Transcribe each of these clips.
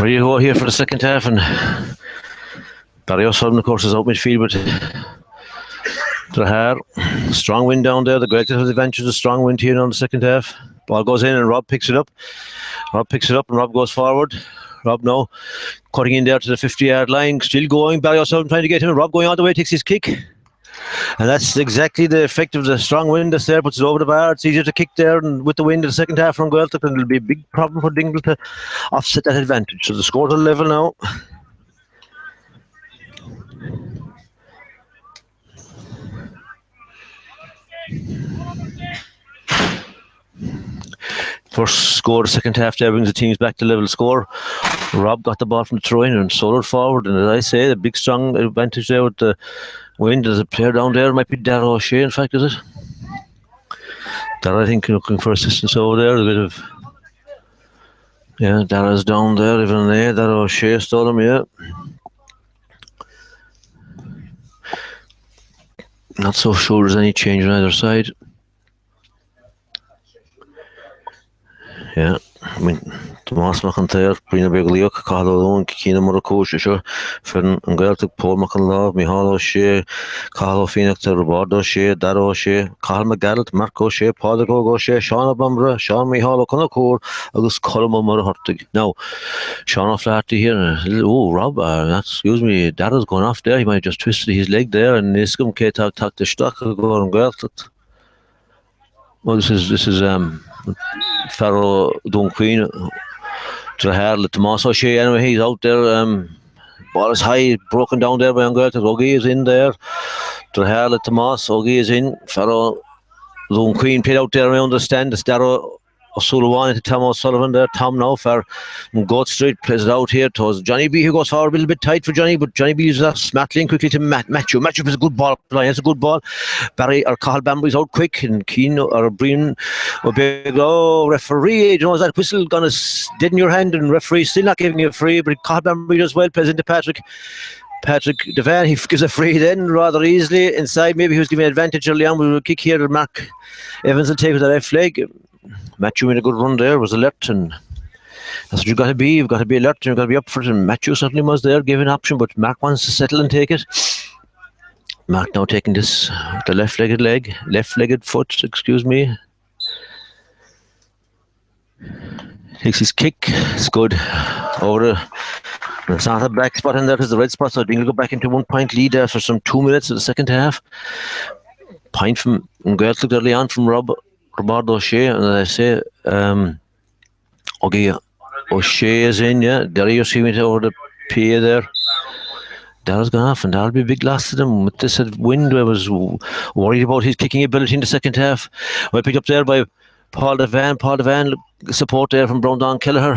Ready to go here for the second half, and Barry O'Sullivan, of course, is out midfield with Drahar. Strong wind down there. The Gaelic has the advantage of the strong wind here on the second half. Ball goes in and Rob picks it up. Rob picks it up and Rob goes forward. Rob now cutting in there to the 50-yard line, still going. Barry O'Sullivan trying to get him. Rob going all the way, takes his kick. And that's exactly the effect of the strong wind that's there, puts it over the bar. It's easier to kick there, and with the wind in the second half from Ghaeltacht, and it'll be a big problem for Dingle to offset that advantage. So the score's a level now. First score, the second half there brings the teams back to level score. Rob got the ball from the throw-in and sold forward, and as I say, the big strong advantage there with the wind. There's a player down there, might be Darragh O'Shea, in fact, is it? Darragh, I think, looking for assistance over there. A bit of, yeah, Darragh's down there, even there. Darragh O'Shea stole him, yeah. Not so sure there's any change on either side. Yeah, I mean, Tomás McIntyre, Brina Begliuk, Cathal O'Loan, Kina Murakosh, sure, Fern and Ghaeltacht, Paul McInlaw, Micheál O'Shea, Cathal O'Phoenix, Robert O'Shea, Darragh O'Shea, Cathal McGarrett, Mark O'Shea, Paul O'Shea, Sean O'Bambra, Sean Micheál O'Connor, Agus Colm O'Murhurtig. Now, Sean O'Flaherty here, oh, Rob, excuse me, Darragh's going off there, he might have just twisted his leg there, and Niscum Ghaeltacht the stock going Ghaeltacht. Well, this is Farrow Dunqueen, Drahar, Tomás O'Shea. Anyway, he's out there. Ball is high, broken down there by Ghaeltacht. Ogie is in there. Drahar, Tomás. Ogie is in. Farrow Dunqueen played out there around the stand. It's Darragh O'Sullivan to Tom O'Sullivan there. Tom now for Goat Street plays it out here towards Johnny B, who goes forward a little bit tight for Johnny, but Johnny B uses that smartly and quickly to Matthew. Matthew is a good ball. It's a good ball. Barry or Cathal Bambury's out quick, and Keane or Brian O'Bego, referee, you know, is that whistle gonna dead in your hand, and referee still not giving you a free, but Cathal Bambury does well, plays into Patrick Devan. He gives a free then rather easily inside. Maybe he was giving an advantage early on. We will kick here. Mark Evans will take with the left leg. Matthew made a good run there, was alert, and that's what you've got to be. You've got to be alert, and you've got to be up for it. And Matthew certainly was there, gave an option, but Mark wants to settle and take it. Mark now taking this, the left-legged foot, excuse me. Takes his kick, it's good. Over the, it's not a black spot in there, because the red spot, so Dingle go back into 1 point lead there for some 2 minutes of the second half. Point from Ghaeltacht early on from Robert O'Shea, and as I say, O'Shea is in, yeah. There you see me over the PA there. Darragh's gone off, and that'll be a big loss to them. With this wind, I was worried about his kicking ability in the second half. Well picked up there by Paul Devan, support there from Brown Kelleher.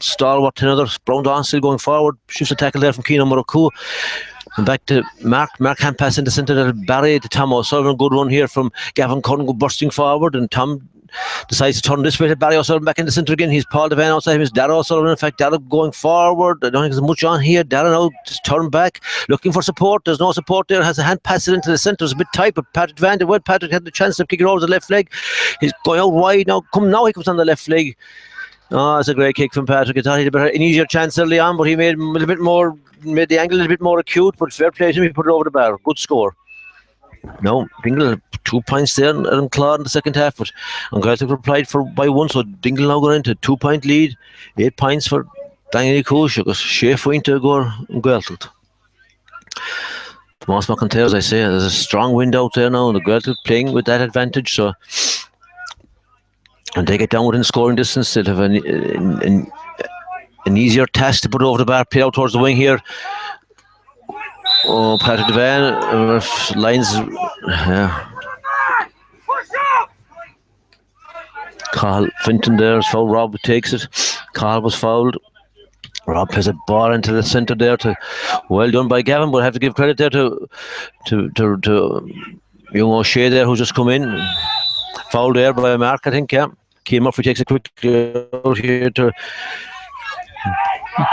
Stalwart to another. Brown still going forward. Shifts a tackle there from Keenan Muraku. And back to Mark. Mark hand pass in the centre there. Barry to Tom O'Sullivan. Good run here from Gavin Cunningham bursting forward. And Tom decides to turn this way to Barry O'Sullivan back in the centre again. He's Paul Devan outside him. It's Darragh O'Sullivan. In fact, Darragh going forward. I don't think there's much on here. Darragh now just turn back, looking for support. There's no support there. Has a hand pass it into the centre. It's a bit tight, but Patrick Van de Well, Patrick had the chance to kick it over the left leg. He's going out wide now. Now he comes on the left leg. Oh, it's a great kick from Patrick. I thought he had an easier chance early on, but he made the angle a little bit more acute, but fair play to him, he put it over the bar. Good score. No, Dingle 2 points there and clawed in the second half, but Ghaeltacht replied by one, so Dingle now going into 2 point lead, 8 points for Danny Kush, because Shea Foyne to go Ghaeltacht. Tomás McIntyre, as I say, there's a strong wind out there now, and the Ghaeltacht playing with that advantage, so and they get down within scoring distance, they'll have an easier task to put over the bar, play out towards the wing here. Oh, Patrick Devan, lines, yeah. Carl Finton there is fouled. Rob takes it. Carl was fouled. Rob has a ball into the centre there. Well done by Gavin, but I have to give credit there to young O'Shea there, who's just come in. Fouled there by Mark, I think, yeah. Keane Murphy takes a quick out here to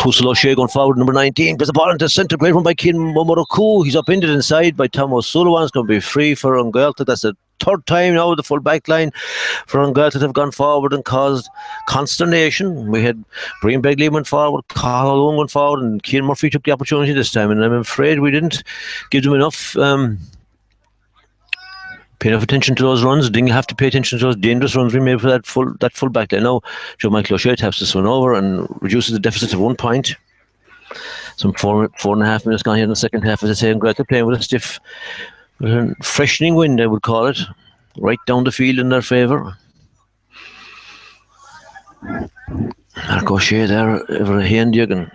Tussle O'Shea going forward, number 19. There's a ball into the centre, great run by Keane Muraku. He's upended inside by Tom O'Sullivan. It's going to be free for Ghaeltacht. That's a third time now the full back line for Ghaeltacht have gone forward and caused consternation. We had Brian Begley went forward, Cathal O'Loughlin went forward, and Cian Murphy took the opportunity this time, and I'm afraid we didn't give them enough pay enough attention to those runs. Dingle have to pay attention to those dangerous runs we made for that full back line. Now Joe Michael O'Shea taps this one over and reduces the deficit to 1 point. Some 4.5 minutes gone here in the second half, as I say, and Ghaeltacht playing with a stiff, freshening wind, I would call it, right down the field in their favour. Mark O'Shea there, over Hendigan.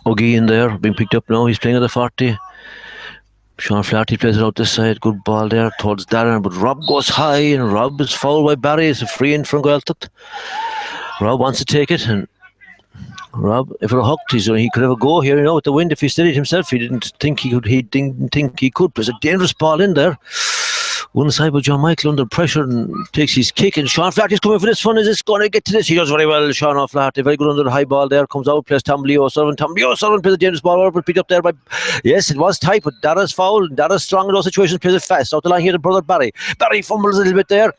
Oggy in there, being picked up now, he's playing at the 40. Sean Flaherty plays it out this side. Good ball there towards Darren, but Rob goes high and Rob is fouled by Barry. It's a free in from Ghaeltacht. Rob wants to take it, and Rob, if it were hooked, he could have a go here, with the wind. If he steadied himself, he didn't think he could. There's a dangerous ball in there. One side with John Michael under pressure and takes his kick, and Sean Flaherty's coming for this one. Is this going to get to this? He does very well, Sean O'Flaherty. Very good under the high ball there. Comes out, plays Tom Leo O'Sullivan. Tom Leo O'Sullivan plays a dangerous ball over, but picked up there by... Yes, it was tight, but Dara's foul. Dara's strong in those situations, plays it fast. Out the line here to brother Barry. Barry fumbles a little bit there.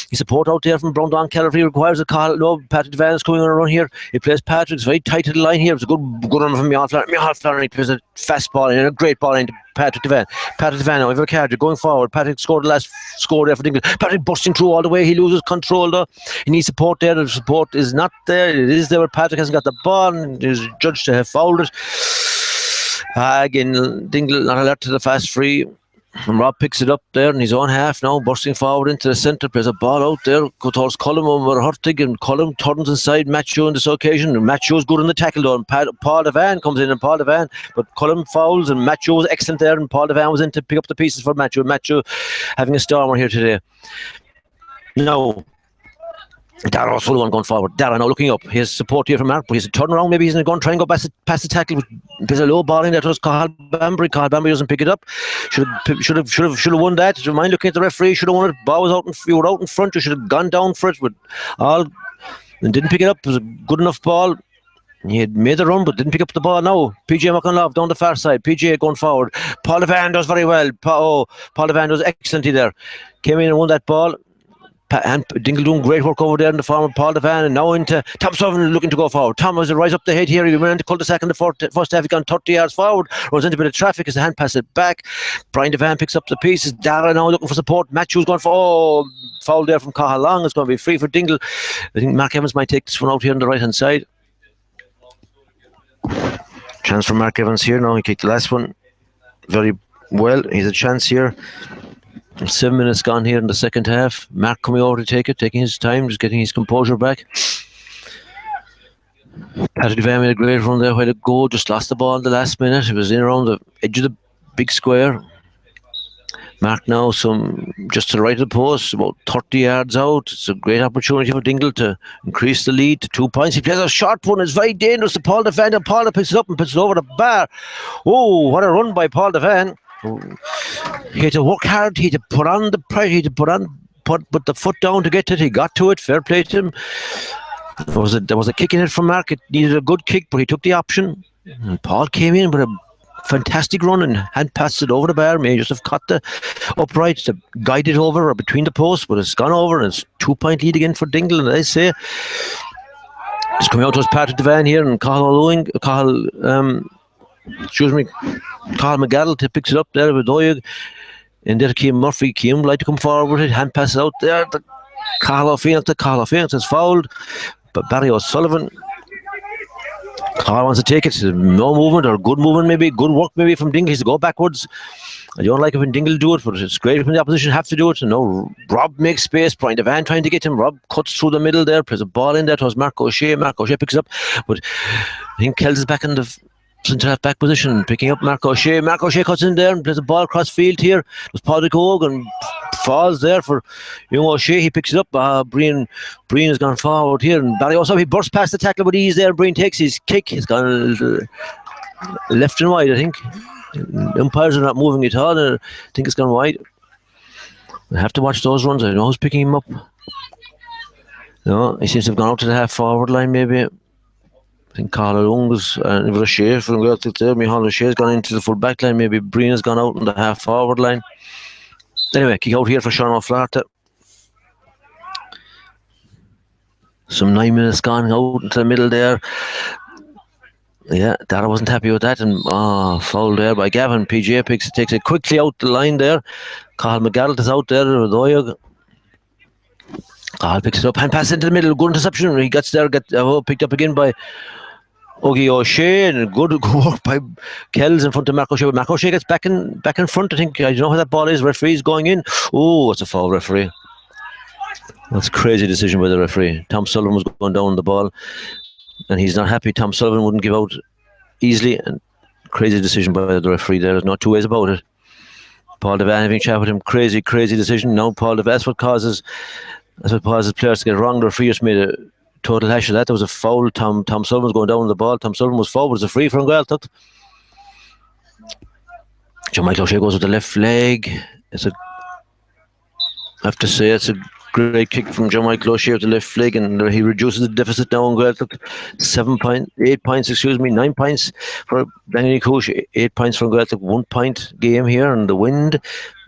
His support out there from Brondon Calvary requires a call. No, Patrick Devan's coming on a run here. He plays Patrick's very tight to the line here. It's a good run from Micheál Flannery. Micheál Flannery plays a fast ball and a great ball into Patrick Devan. Patrick Devan now, over Carter going forward. Patrick scored the last score there for Dingle. Patrick busting through all the way. He loses control though. He needs support there. The support is not there. It is there, but Patrick hasn't got the ball and is judged to have fouled it. Again, Dingle not alert to the fast free. And Rob picks it up there in his own half now, bursting forward into the centre, plays a ball out there, go towards Cullum over Hurtig, and Cullum turns inside Matthew on this occasion, and Matthew's good in the tackle though, and Paul Devan comes in, and Paul Devan, but Cullum fouls, and Matthew was excellent there, and Paul Devan was in to pick up the pieces for Matthew. Matthew having a stormer here today. Now, Dara O'Sullivan going forward. Dara now looking up. He has support here from Mark, but he's a turnaround. Maybe he's going to try and go past the tackle. There's a low ball in there towards Cathal Bambury. Cathal Bambury doesn't pick it up. Should have won that. Do you mind looking at the referee? Should have won it. Ball was out. You were out in front. You should have gone down for it, but all and didn't pick it up. It was a good enough ball. He had made the run, but didn't pick up the ball. Now PJ McConlove down the far side. PJ going forward. Paul Devan does very well. Paul Devan does excellently there. Came in and won that ball. And Dingle doing great work over there in the form of Paul Devan, and now into Tom Sullivan looking to go forward. Tom was a rise up the head here. He went into cul-de-sac in the first half. He gone 30 yards forward, runs into a bit of traffic as the hand passes it back. Brian Devan picks up the pieces. Dara now looking for support. Matthew's going for foul there from Cathal Long. It's going to be free for Dingle. I think Mark Evans might take this one out here on the right hand side. Chance for Mark Evans here. Now he kicked the last one very well. He's a chance here. 7 minutes gone here in the second half. Mark coming over to take it, taking his time, just getting his composure back. Patrick Devan made a great run there, where to go, just lost the ball in the last minute. It was in around the edge of the big square. Mark now just to the right of the post, about 30 yards out. It's a great opportunity for Dingle to increase the lead to 2 points. He plays a short one, it's very dangerous to Paul Devan, and Paul picks it up and puts it over the bar. Oh, what a run by Paul Devan. He had to work hard. He had to put on the pressure. He had to put the foot down to get to it. He got to it. Fair play to him. There was a kick in it from Mark. It needed a good kick, but he took the option. And Paul came in with a fantastic run and hand passed it over the bar. May just have caught the upright to guide it over or between the posts, but it's gone over, and it's 2 point lead again for Dingle. And I say, it's coming out to us Patrick Devan here, and Carl McGaddle picks it up there with Doig, and there came Murphy. Came like to come forward with it, hand passes out there. Carl Phoenix is fouled, but Barry O'Sullivan. Carl wants to take it. No movement, or good movement maybe, good work maybe from Dingle. He's to go backwards. I don't like it when Dingle do it, but it's great when the opposition have to do it. And now Rob makes space. Brian Devan trying to get him. Rob cuts through the middle there, plays a ball in there towards Mark O'Shea. Mark O'Shea picks it up, but I think Kells is back in the centre half back position, picking up Mark O'Shea. Mark O'Shea cuts in there and plays a ball across field here. There's Padraig Hogan falls there for young O'Shea. He picks it up. Brian has gone forward here, and Barry also, he bursts past the tackle with ease there. Brian takes his kick. He's gone left and wide, I think. Umpires are not moving at all. I think it's gone wide. I have to watch those runs. I don't know who's picking him up. No, he seems to have gone out to the half forward line maybe. think Carl Lungs and O'Shea from Ghaeltacht there. Micheál O'Shea's gone into the full back line. Maybe Breen's gone out on the half forward line. Anyway, kick out here for Sean O'Flaherty. Some 9 minutes gone out into the middle there. Yeah, Dara wasn't happy with that, and foul there by Gavin. PJ takes it quickly out the line there. Cathal McGarrett is out there with Oyog. Cathal picks it up, hand pass into the middle, good interception. He gets there, picked up again by Ogie O'Shea, and good work by Kells in front of Mark O'Shea. Mark O'Shea gets back in front. I don't know how that ball is. Referee's going in. Oh, it's a foul, referee. That's a crazy decision by the referee. Tom Sullivan was going down the ball, and he's not happy. Tom Sullivan wouldn't give out easily, and crazy decision by the referee there. There's not two ways about it. Paul Devan having a chat with him. Crazy decision. Now Paul Devan, that's what causes players to get wrong. The referee just made a total hash of that. There was a foul. Tom Sullivan was going down the ball. Tom Sullivan was forward. It's a free from Ghaeltacht. John Michael O'Shea goes with the left leg. I have to say, it's a great kick from John Michael O'Shea with the left leg, and he reduces the deficit now on Ghaeltacht. 8 points, 9 points for Danny Cush, 8 points from Ghaeltacht, 1 point game here, and the wind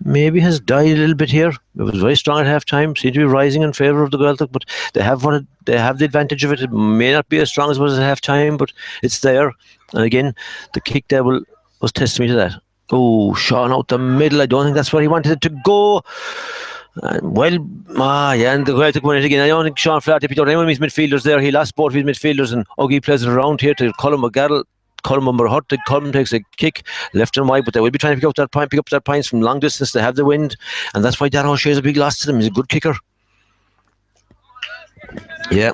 maybe has died a little bit here. It was very strong at half time, seemed to be rising in favour of the Ghaeltacht, but they have the advantage of it. It may not be as strong as it was at half time, but it's there. And again, the kick there was testimony to that. Oh, Sean out the middle. I don't think that's where he wanted it to go. And the Ghaeltacht won it again. I don't think Sean Flaherty picked out any of his midfielders there. He lost both of his midfielders, and Oggy plays it around here to Colm McGarrett. Colm takes a kick left and wide, but they will be trying to pick up that points from long distance. They have the wind, and that's why Darragh O'Shea is a big loss to them. He's a good kicker. Yeah,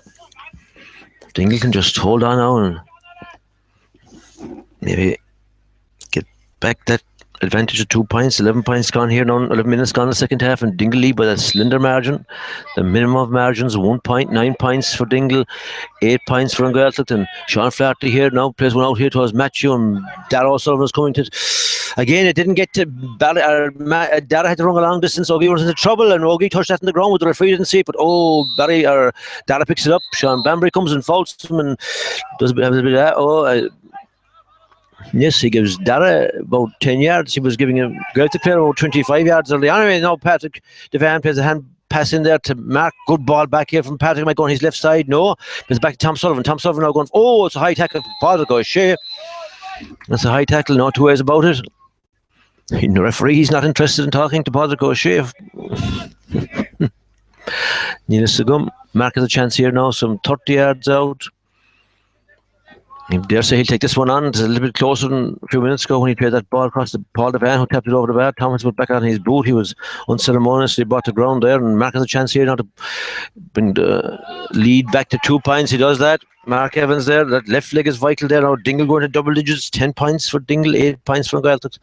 Dingle can just hold on now and maybe get back that advantage of 2 points. 11 points gone here now, 11 minutes gone in the second half, and Dingle lead by that slender margin. The minimum of margins, 1 point, 9 points for Dingle, 8 points for Ghaeltacht, and Sean Flaherty here now plays one out here towards Matthew, and Darragh O'Sullivan is coming to. Again, it didn't get to Darragh had to run a long distance. Oggy was into trouble, and Oggy touched that in the ground, but the referee didn't see it. But Darragh picks it up. Sean Bambury comes and fouls him and does have a bit of that. Yes, he gives Darragh about 10 yards. He was giving a Ghaeltacht player about 25 yards early. Anyway, now Patrick Devan plays a hand pass in there to Mark. Good ball back here from Patrick. Might go on his left side. No. It's back to Tom Sullivan. Tom Sullivan now going, it's a high tackle from Patrick O'Shea. That's a high tackle, no two ways about it. The referee, he's not interested in talking to Patrick O'Shea. Needless to go. Mark has a chance here now, some 30 yards out. I dare say he'll take this one on. It's a little bit closer than a few minutes ago when he played that ball across the Paul Devan, who tapped it over the bar. Thomas put back on his boot. He was unceremoniously brought to ground there, and Mark has a chance here now to bring the lead back to 2 points. He does that. Mark Evans there. That left leg is vital there. Now Dingle going to double digits. 10 points for Dingle, 8 points for Ghaeltacht.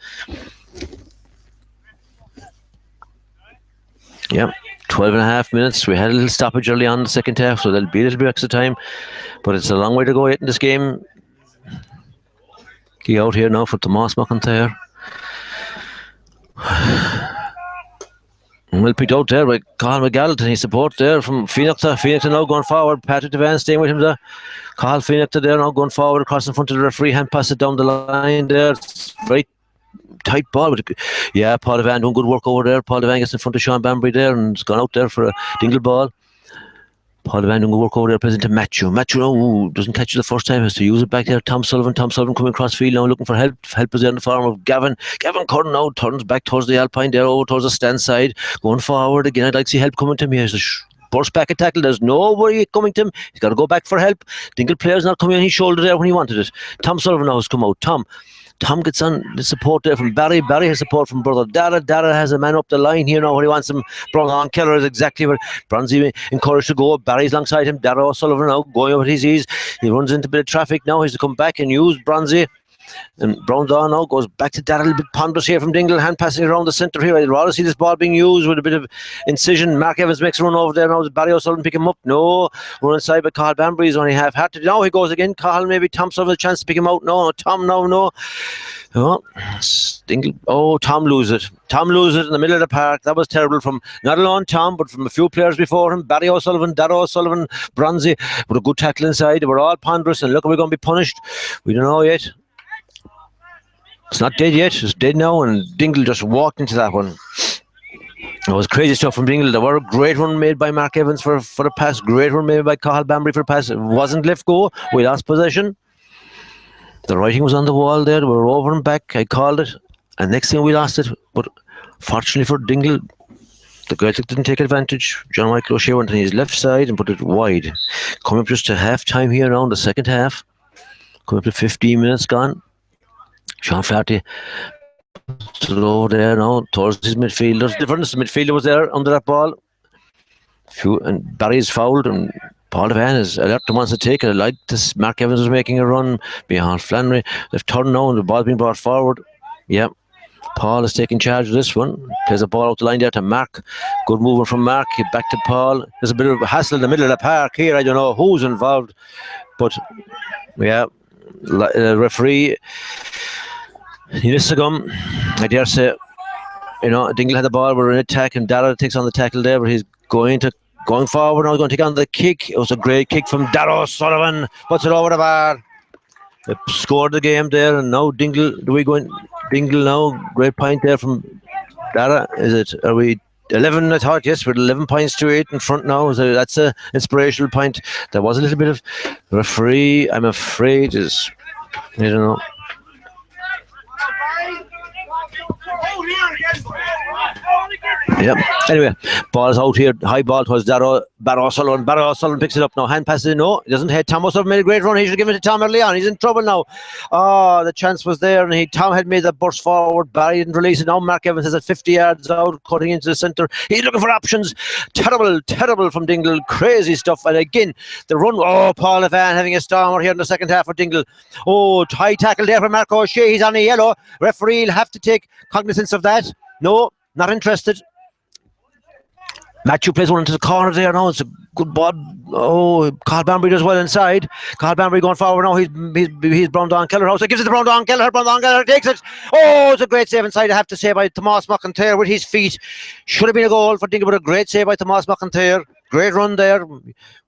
Yeah, 12 and a half minutes. We had a little stoppage early on in the second half, so there'll be a little bit extra time. But it's a long way to go yet in this game. Key out here now for Tomás McIntyre. Well picked out there by Cathal McGarrett, and his support there from Phoenix. Phoenix now going forward. Patrick Devan staying with him there. Cathal Phoenix there now going forward across in front of the referee. Hand pass it down the line there. It's very tight ball. But yeah, Paul Devan doing good work over there. Paul Devan gets in front of Sean Bambury there and has gone out there for a Dingle ball. Paul Devan doing good work over there, present to Matthew. Matthew doesn't catch it the first time, has to use it back there. Tom Sullivan coming across field now looking for help. Help is there in the form of Gavin. Gavin Curran now turns back towards the Alpine there, over towards the stand side, going forward again. I'd like to see help coming to him. He has a burst back a tackle. There's nobody coming to him. He's got to go back for help. Dingle player's not coming on his shoulder there when he wanted it. Tom Sullivan now has come out. Tom gets on the support there from Barry. Barry has support from brother Darragh. Darragh has a man up the line here now when he wants him. Bronson Keller is exactly where Bronzy encouraged to go. Barry's alongside him. Darragh O'Sullivan now going over his ease. He runs into a bit of traffic now. He has to come back and use Bronzy. And Brown Dawn now goes back to that. A little bit ponderous here from Dingle. Hand passing around the centre here. I'd rather see this ball being used with a bit of incision. Mark Evans makes a run over there now. Barry O'Sullivan pick him up. No. Run inside, but Cathal Banbury is only half-hearted. Now he goes again. Cathal, maybe Thompson has a chance to pick him out. No, Tom, no. Oh, Dingle. Oh, Tom loses it. Tom loses it in the middle of the park. That was terrible from not alone Tom, but from a few players before him. Barry O'Sullivan, Darragh O'Sullivan, Bronzy, with a good tackle inside. They were all ponderous, and look, are we going to be punished? We don't know yet. It's not dead yet. It's dead now, and Dingle just walked into that one. It was crazy stuff from Dingle. There were a great run made by Mark Evans for the pass. Great run made by Cathal Banbury for the pass. It wasn't left go. We lost possession. The writing was on the wall there. We were over and back. I called it. And next thing we lost it. But fortunately for Dingle, the Ghaeltacht didn't take advantage. John Michael O'Shea went on his left side and put it wide. Coming up just to half time here now in the second half. Coming up to 15 minutes gone. Sean Flaherty over there now towards his midfielders. The midfielder was there under that ball. And Barry's fouled, and Paul Devan is alert and wants to take it. I like this. Mark Evans was making a run behind Flannery. They've turned now and the ball's being brought forward. Yep. Paul is taking charge of this one. Plays the ball out the line there to Mark. Good movement from Mark. Back to Paul. There's a bit of a hassle in the middle of the park here. I don't know who's involved. But, yeah, the referee, he needs to come. I dare say, Dingle had the ball. We're in attack, and Darragh takes on the tackle there, but he's going forward now. He's going to take on the kick. It was a great kick from Darragh O'Sullivan. Puts it over the bar. They scored the game there, and now Dingle. Dingle now? Great point there from Darragh. Are we 11? I thought, yes, we're 11 points to 8 in front now. So that's an inspirational point. There was a little bit of referee, I'm afraid, I don't know. Yep. Anyway, ball is out here. High ball towards Darragh O'Sullivan. Barry O'Sullivan picks it up now. Hand passes. No, he doesn't hit. Tom O'Sullivan made a great run. He should give it to Tom early on. He's in trouble now. Oh, the chance was there, and Tom had made that burst forward. Barry didn't release it. Now Mark Evans has it 50 yards out, cutting into the centre. He's looking for options. Terrible from Dingle. Crazy stuff. And again, the run. Oh, Paul Devan having a stormer here in the second half for Dingle. Oh, high tackle there for Mark O'Shea. He's on a yellow. Referee will have to take cognizance of that. No, not interested. Matthew plays one into the corner there now. It's a good ball. Oh, Cathal Banbury does well inside. Cathal Banbury going forward now. He's Brown Dawn Kelleher. He gives it to Brown Dawn Kelleher. Brown Dawn Kelleher takes it. Oh, it's a great save inside, I have to say, by Tomás McIntyre with his feet. Should have been a goal for Dingle, but a great save by Tomás McIntyre. Great run there.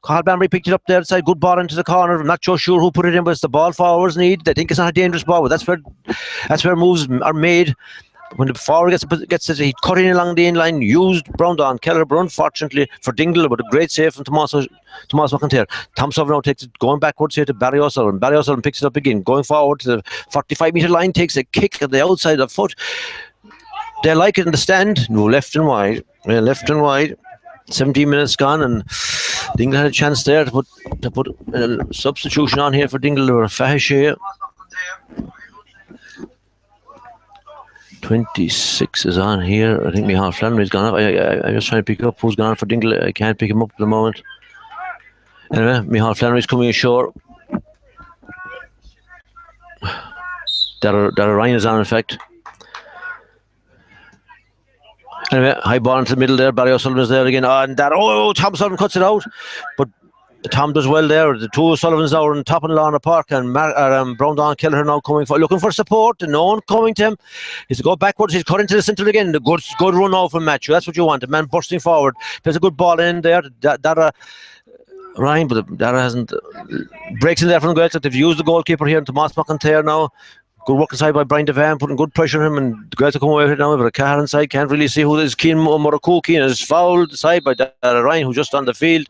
Cathal Banbury picked it up there inside. Good ball into the corner. I'm not so sure who put it in, but it's the ball forwards need. I think it's not a dangerous ball, but that's where moves are made. When the forward gets it, he cut in along the in-line, used Brown Dawn Kelleher, but unfortunately for Dingle, but a great save from Tomás McIntyre. Thompson now takes it, going backwards here to Barry O'Sullivan. Barry O'Sullivan picks it up again, going forward to the 45-metre line, takes a kick at the outside of the foot. They like it in the stand. No, left and wide. 17 minutes gone, and Dingle had a chance there to put a substitution on here for Dingle. There were Fahishe. 26 is on here. I think Micheál Flannery's gone up. I'm just trying to pick up who's gone for Dingle. I can't pick him up at the moment. Anyway, Micheál Flannery's coming ashore. Darragh Ryan is on, in fact. Anyway, high ball into the middle there. Barry O'Sullivan is there again. And Tom Sullivan cuts it out. But Tom does well there. The two O'Sullivans are on top of the lawn of the park, and Brown Dawn Kelleher now looking for support, and no one coming to him. He's to go backwards. He's cut into the centre again. The good run off from Matthew. That's what you want. A man bursting forward. There's a good ball in there. Darragh Ryan, but Darragh hasn't breaks in there from the Ghaeltacht. They've used the goalkeeper here, Tomás McIntyre now. Good work inside by Brian Devan, putting good pressure on him, and the Ghaeltacht come away with it now. But a car inside, can't really see who this Cian Murraku. Cian is fouled aside by Darragh Ryan, who's just on the field.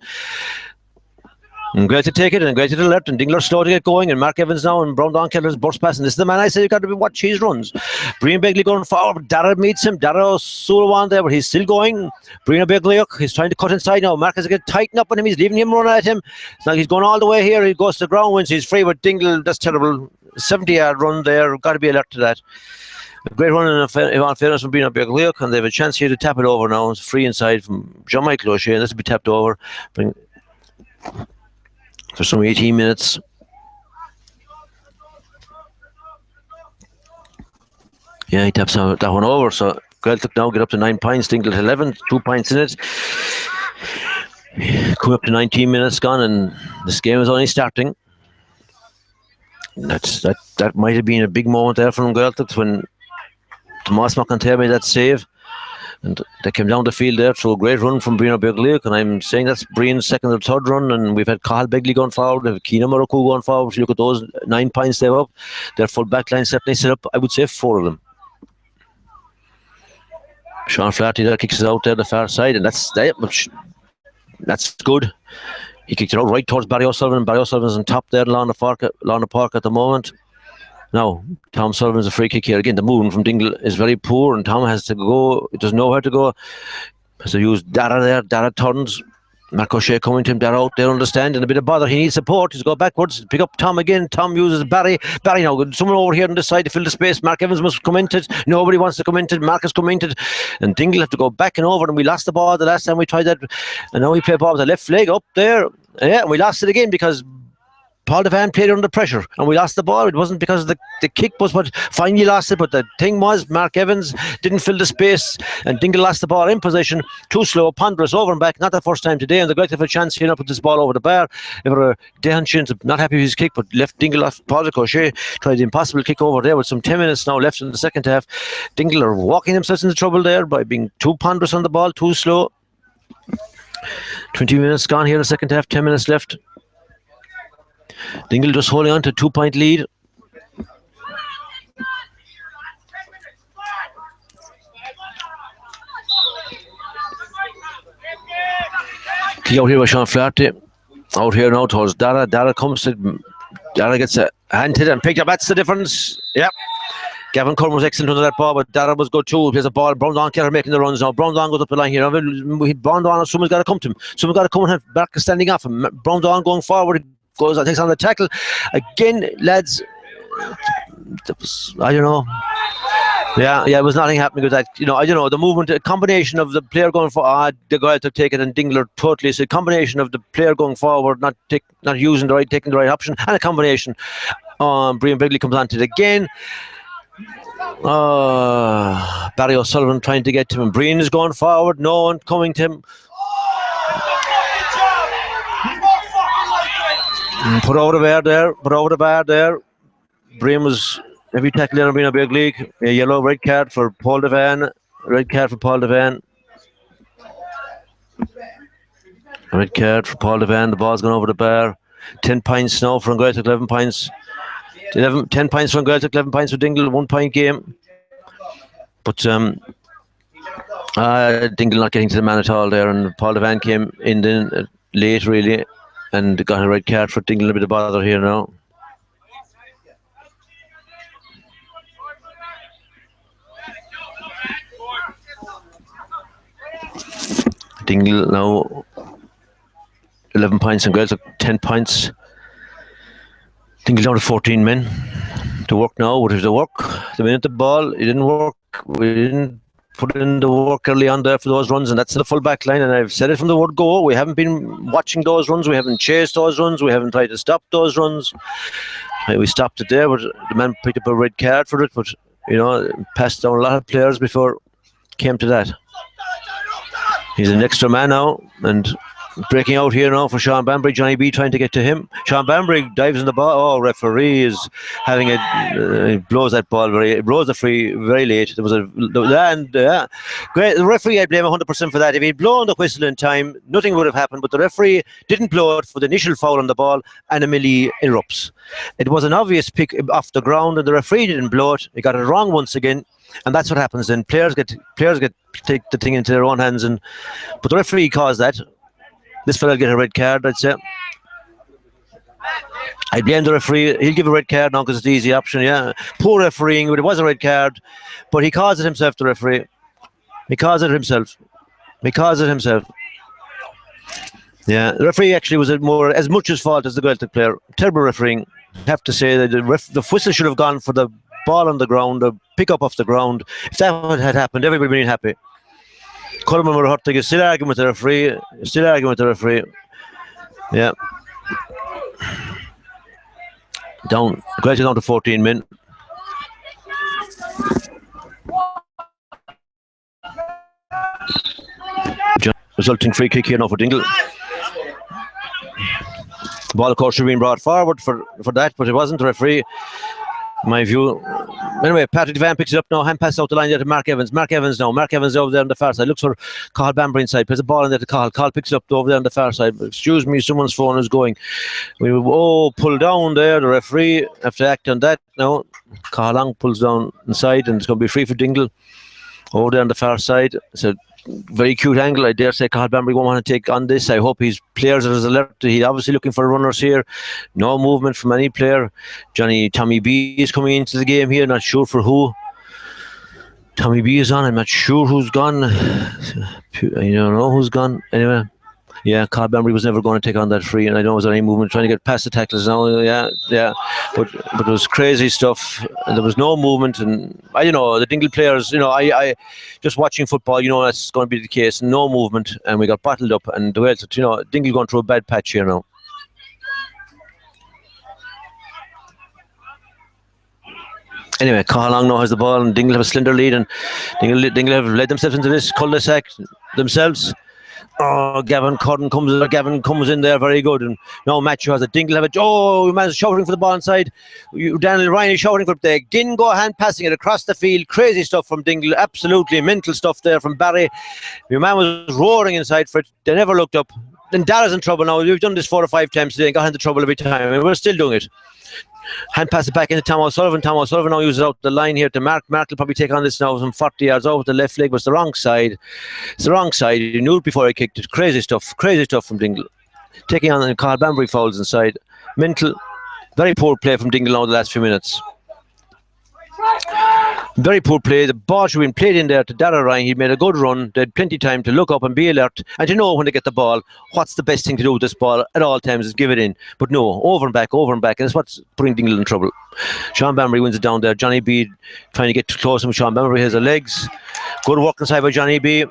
And great to take it, and great to the left, and Dingler slow to get going, and Mark Evans now, and Brown Dawn Kelleher's burst pass, and this is the man I said you've got to watch his runs. Brian Begley going forward, Darragh meets him, Darragh O'Sullivan there, but he's still going. Brian Begley, he's trying to cut inside now. Mark has to get tighten up on him, he's leaving him run at him. It's like he's going all the way here, he goes to the ground, wins, he's free with Dingle. That's terrible. 70-yard run there, got to be alert to that. A great run in fairness from Brian Begley, and they have a chance here to tap it over now. It's free inside from John Michael O'Shea, and this will be tapped over. For some 18 minutes. Yeah, he taps that one over. So Ghaeltacht now get up to 9 points. Dingle 11, 2 points in it. Coming up to 19 minutes gone, and this game is only starting. That might have been a big moment there from Ghaeltacht when Tomás McIntyre made that save. And they came down the field there through a great run from Brino Beglioch, and I'm saying that's Brian's second or third run, and we've had Cathal Begley going forward, we've Keena Muraku going forward. If you look at those 9 points they've up, their full back line certainly set up, I would say, 4 of them. Sean Flaherty there kicks it out there the far side, and that's good. He kicked it out right towards Barry O'Sullivan. Barry O'Sullivan's on top there along the park at the moment. Now, Tom Sullivan's a free kick here. Again, the movement from Dingle is very poor, and Tom has to go. He doesn't know where to go. Has to use Dara there. Dara turns. Mark O'Shea coming to him. Dara out there on the stand, and a bit of bother. He needs support. He's go backwards. Pick up Tom again. Tom uses Barry. Barry now. Someone over here on this side to fill the space. Mark Evans must come into it. Nobody wants to come into it. Mark has come into it. And Dingle have to go back and over. And we lost the ball the last time we tried that. And now we play ball with the left leg up there. Yeah, and we lost it again because Paul Devan played under pressure and we lost the ball. It wasn't because the kick was what finally lost it, but the thing was Mark Evans didn't fill the space and Dingle lost the ball in possession. Too slow, ponderous, over and back. Not the first time today, and the Gaelic have a chance here to put this ball over the bar. Dehan Shins not happy with his kick, but left Dingle off. Paul O'Shea tried the impossible kick over there with some 10 minutes now left in the second half. Dingle are walking themselves into trouble there by being too ponderous on the ball, too slow. 20 minutes gone here in the second half, 10 minutes left. Dingle just holding on to 2-point lead. Kick out here by Sean Flaherty. Out here now towards Dara. Dara comes to. Dara gets a hand hit and picked up. That's the difference. Yep. Gavin Curran was excellent under that ball, but Dara was good too. There's a ball. Brown Don Kerry making the runs now. Brown Don goes up the line here. Brown Don, someone's got to come to him. Someone's got to come and back standing off him. Brown Don going forward. Goes, I think, on the tackle again, lads. I don't know. Yeah, it was nothing happening with that. I don't know the movement, a combination of the player going forward, the guy to take it, and Dingler totally. It's a combination of the player going forward, not using the right, taking the right option, and a combination. Brian Begley comes onto it again. Barry O'Sullivan trying to get to him. Brian is going forward. No one coming to him. Put over the bar there. Brian was every tackle there being a big league. A yellow, red card for Paul Devan. Red card for Paul Devan. Red card for Paul Devan. The ball's gone over the bar. 10 points now for Ghaeltacht, 11 points. 10 points for Ghaeltacht, 11 points for Dingle, 1 point game. But Dingle not getting to the man at all there, and Paul Devan came in then late really. And got a red card for Dingle. A bit of bother here now. Dingle now 11 points and Ghaeltacht 10 points. Dingle down to 14 men to work now. What is the work? The minute the ball, it didn't work. We didn't put in the work early on there for those runs, and that's the full back line. And I've said it from the word go. We haven't been watching those runs. We haven't chased those runs. We haven't tried to stop those runs. We stopped it there, but the man picked up a red card for it. But passed down a lot of players before it came to that. He's an extra man now, and breaking out here now for Sean Banbury. Johnny B trying to get to him. Sean Banbury dives in the ball. Referee is having blows that ball blows the free very late. There was great. The referee, I blame 100% for that. If he'd blown the whistle in time, nothing would have happened. But the referee didn't blow it for the initial foul on the ball, and Emily erupts. It was an obvious pick off the ground, and the referee didn't blow it. He got it wrong once again. And that's what happens then. Players get take the thing into their own hands, but the referee caused that. This fella will get a red card, I'd say. I blame the referee. He'll give a red card now because it's the easy option, yeah. Poor refereeing, but it was a red card. But he caused it himself, the referee. He caused it himself. Yeah, the referee actually was as much his fault as the Ghaeltacht player. Terrible refereeing. I have to say that the whistle should have gone for the ball on the ground, the pick up off the ground. If that had happened, everybody would be happy. Coleman were hurting. He's still arguing with the referee. Yeah. Gradually down to 14 men. resulting free kick here now for Dingle. Ball, of course, should have been brought forward for that, but it wasn't. The referee, in my view. Anyway, Patrick Devan picks it up now. Hand pass out the line there to Mark Evans. Mark Evans over there on the far side. Looks for Cathal Bambury inside. Plays the ball in there to Cathal. Cathal picks it up over there on the far side. Excuse me, someone's phone is going. Pull down there. The referee have to act on that now. Cathal Long pulls down inside, and it's going to be free for Dingle over there on the far side. It's a very cute angle. I dare say Cathal Bambury won't want to take on this. I hope his players are as alert. He's obviously looking for runners here. No movement from any player. Tommy B is coming into the game here. Not sure for who. Tommy B is on. I'm not sure who's gone. I don't know who's gone. Anyway. Yeah, Cathal Bambury was never going to take on that free, and I don't know was there any movement trying to get past the tacklers now. Yeah, but it was crazy stuff, and there was no movement. And I don't know the Dingle players. I just watching football. That's going to be the case. No movement, and we got bottled up. And the Ghaeltacht, Dingle going through a bad patch here now. Anyway, Cathal Long now has the ball, and Dingle have a slender lead, and Dingle have led themselves into this cul-de-sac themselves. Gavin comes in there very good, and now Matthew has a Dingle have it. Man's shouting for the ball inside. Daniel Ryan is shouting for it there. Dingle hand passing it across the field. Crazy stuff from Dingle, absolutely mental stuff there from Barry. Your man was roaring inside for it. They never looked up. Then Dara's in trouble now. We've done this 4 or 5 times today and got into trouble every time, and we're still doing it. Hand pass it back into Tom O'Sullivan. Tom O'Sullivan now uses out the line here to Mark. Mark will probably take on this now from 40 yards out with the left leg, but it's the wrong side. It's the wrong side. He knew it before he kicked it. Crazy stuff from Dingle. Taking on the Cathal Bambury fouls inside. Mental, very poor play from Dingle now the last few minutes. Very poor play. The ball should have been played in there to Dara Ryan. He made a good run. They had plenty of time to look up and be alert and to know when they get the ball what's the best thing to do with this ball at all times is give it in. But no, over and back, and that's what's putting Dingle in trouble. Sean Bambury wins it down there. Johnny B trying to get too close to Sean Bambury has the legs. Good work inside by Johnny B.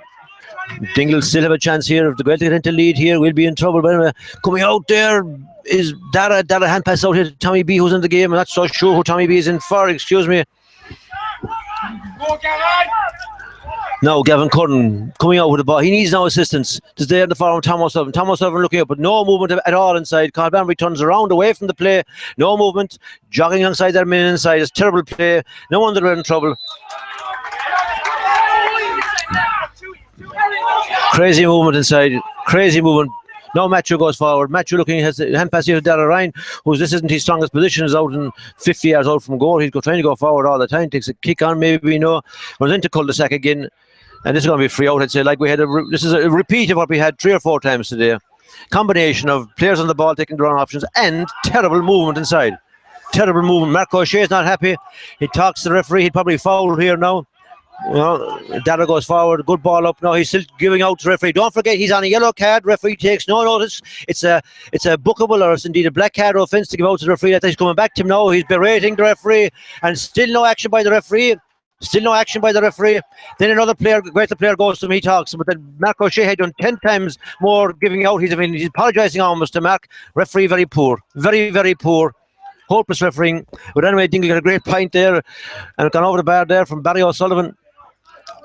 Dingle still have a chance here. If the Ghaeltacht get into lead here, we'll be in trouble. But anyway, coming out there is Dara hand pass out here to Tommy B, who's in the game. I'm not so sure who Tommy B is in for, excuse me. Now Gavin Curran coming out with the ball. He needs no assistance to stay on the far from Tom O'Sullivan. Tom O'Sullivan looking up, but no movement at all inside. Cathal Bambury turns around away from the play. No movement. Jogging alongside their men inside. It's terrible play. No wonder they're in trouble. Crazy movement inside. Crazy movement. Now Matthew goes forward. Matthew looking, has the hand pass here to Dara Ryan, this isn't his strongest position, is out in 50 yards out from goal. He's trying to go forward all the time, takes a kick on, maybe, runs into cul-de-sac again, and this is going to be free out, I'd say. This is a repeat of what we had 3 or 4 times today. Combination of players on the ball taking the wrong options and terrible movement inside. Terrible movement. Mark O'Shea is not happy. He talks to the referee. He'd probably foul here now. Dara goes forward, good ball up now. He's still giving out to the referee. Don't forget he's on a yellow card. Referee takes no notice. It's a bookable, or it's indeed a black card offence to give out to the referee. He's coming back to him now. He's berating the referee, and still no action by the referee. Then another player, greater player, goes to him. He talks, but then Mark O'Shea had done 10 times more giving out. He's apologising almost to Mark. Referee very poor, very, very poor. Hopeless refereeing. But anyway, Dingle got a great point there and gone over the bar there from Barry O'Sullivan.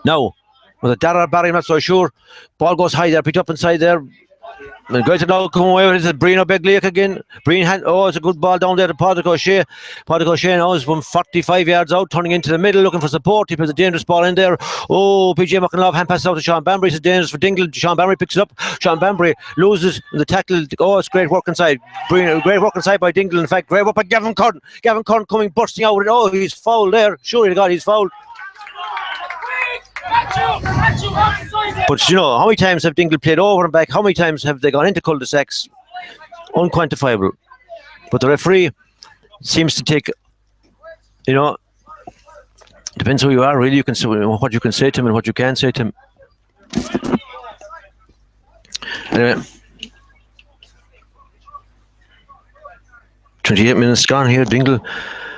Now, with a Dara Barry, I'm not so sure. Ball goes high there, picked up inside there. And Ghaeltacht now come away with it. It's Breen O'Begliach again. It's a good ball down there to Patrick O'Shea. Patrick O'Shea now is from 45 yards out, turning into the middle, looking for support. He puts a dangerous ball in there. PJ McInlove hand passes out to Sean Bambury. It's dangerous for Dingle. Sean Bambury picks it up. Sean Bambury loses the tackle. It's great work inside. Great work inside by Dingle. In fact, great work by Gavin Curran. Gavin Curran coming bursting out with it. He's fouled there. Surely to God, he's fouled. But how many times have Dingle played over and back? How many times have they gone into cul-de-sacs? Unquantifiable. But the referee seems to take, depends who you are, really. You can say what you can say to him and what you can't say to him. Anyway, 28 minutes gone here. Dingle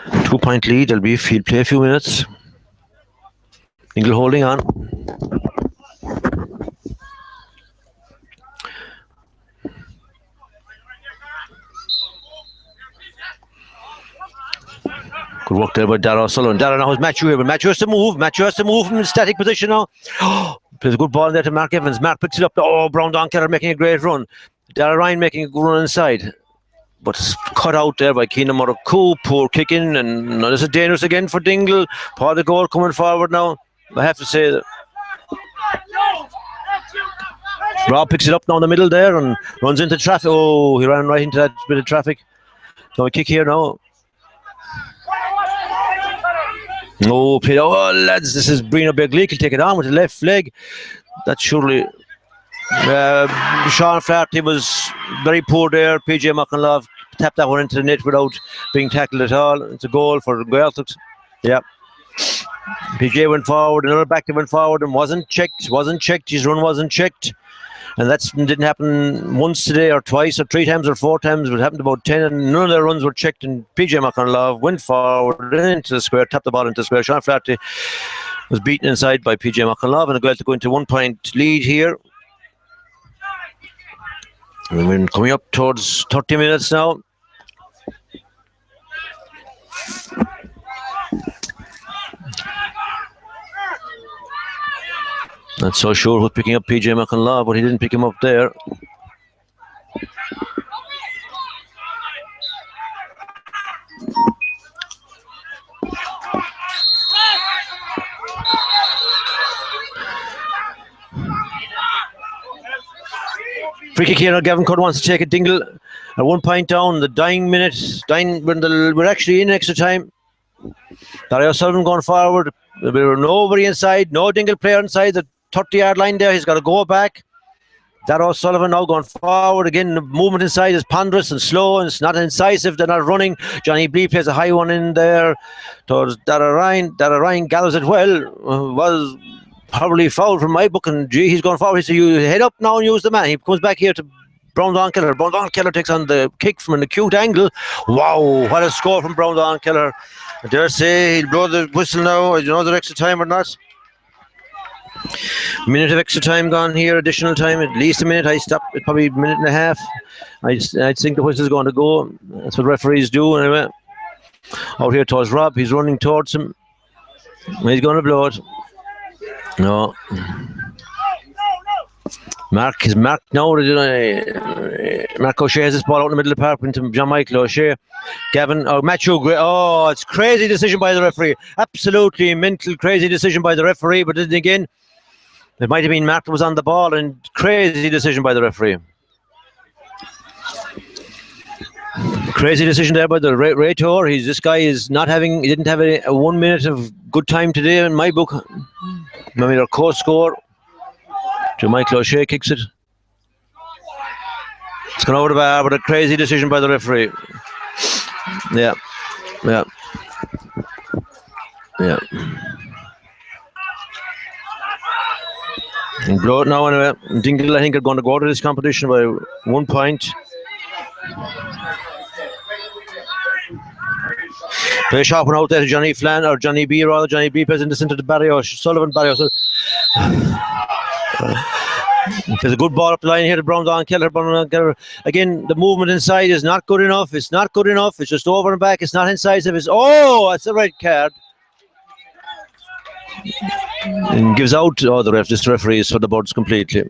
2-point lead. There'll be field play a few minutes. Dingle holding on. Good work there by Dara O'Sullivan. Dara now has Matthew here, but Matthew has to move. Matthew has to move from a static position now. Plays a good ball there to Mark Evans. Mark picks it up. Oh, Brown Don Keller making a great run. Dara Ryan making a good run inside. But it's cut out there by Keenan Murray-Coo. Poor kicking. And this is dangerous again for Dingle. Paul the goal coming forward now. I have to say that Rob picks it up now in the middle there and runs into traffic. Oh, he ran right into that bit of traffic. So a kick here now. No, play. Oh, lads, this is Brino Beglick. He'll take it on with the left leg. That's surely. Sean Flaherty was very poor there. PJ McConlove tapped that one into the net without being tackled at all. It's a goal for Ghaeltacht. Yeah. PJ went forward, another back that went forward and wasn't checked. His run wasn't checked. And that didn't happen once today or twice or 3 times or 4 times. It happened about 10 and none of their runs were checked. And PJ McConlove went forward into the square, tapped the ball into the square. Sean Flaherty was beaten inside by PJ McConlove and Ghaeltacht going to 1 point lead here. And we're coming up towards 30 minutes now. Not so sure who's picking up PJ McConlove, but he didn't pick him up there. Free kick here. Gavin Codd wants to take a Dingle at 1 point down. The dying minute. We're actually in extra time. Barry O'Sullivan going forward. There were nobody inside. No Dingle player inside the 30-yard line there. He's got to go back. Darragh O'Sullivan now going forward. Again, the movement inside is ponderous and slow and it's not incisive. They're not running. Johnny Blee plays a high one in there towards Dara Ryan. Dara Ryan gathers it well. Was probably fouled from my book. And gee, he's going forward. He said, you head up now and use the man. He comes back here to Brown Don Keller. Brown Don Keller takes on the kick from an acute angle. Wow, what a score from Brown Don Keller. I dare say he'll blow the whistle now. I don't know the extra time or not. Minute of extra time gone here, additional time, at least a minute. I stopped at probably a minute and a half. I think the whistle's going to go. That's what referees do anyway. Out here towards Rob, he's running towards him. He's going to blow it. No. Mark is marked now. Mark O'Shea has this ball out in the middle of the park into John Michael O'Shea. Matthew Gray. Oh, it's crazy decision by the referee. Absolutely mental, crazy decision by the referee. But then again, it might have been Mark that was on the ball and crazy decision by the referee. Crazy decision there by the Raytor. This guy is not having. He didn't have a 1 minute of good time today in my book. Maybe their co-score. Joe Michael O'Shea kicks it. It's gone over the bar, but a crazy decision by the referee. Yeah. And blow it now anyway. Dingle, I think, are going to go out of this competition by 1 point. Play sharp one out there to Johnny Flann, or Johnny B rather. Johnny B plays in the centre to Barry O'Sullivan. There's a good ball up the line here to Brown Don Keller. Again, the movement inside is not good enough. It's not good enough. It's just over and back. It's not incisive. That's a red card. And gives out. This referee is for the birds completely.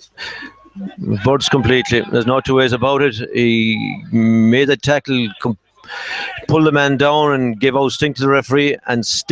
Birds completely. There's no two ways about it. He made the tackle, pulled the man down and gave out stink to the referee and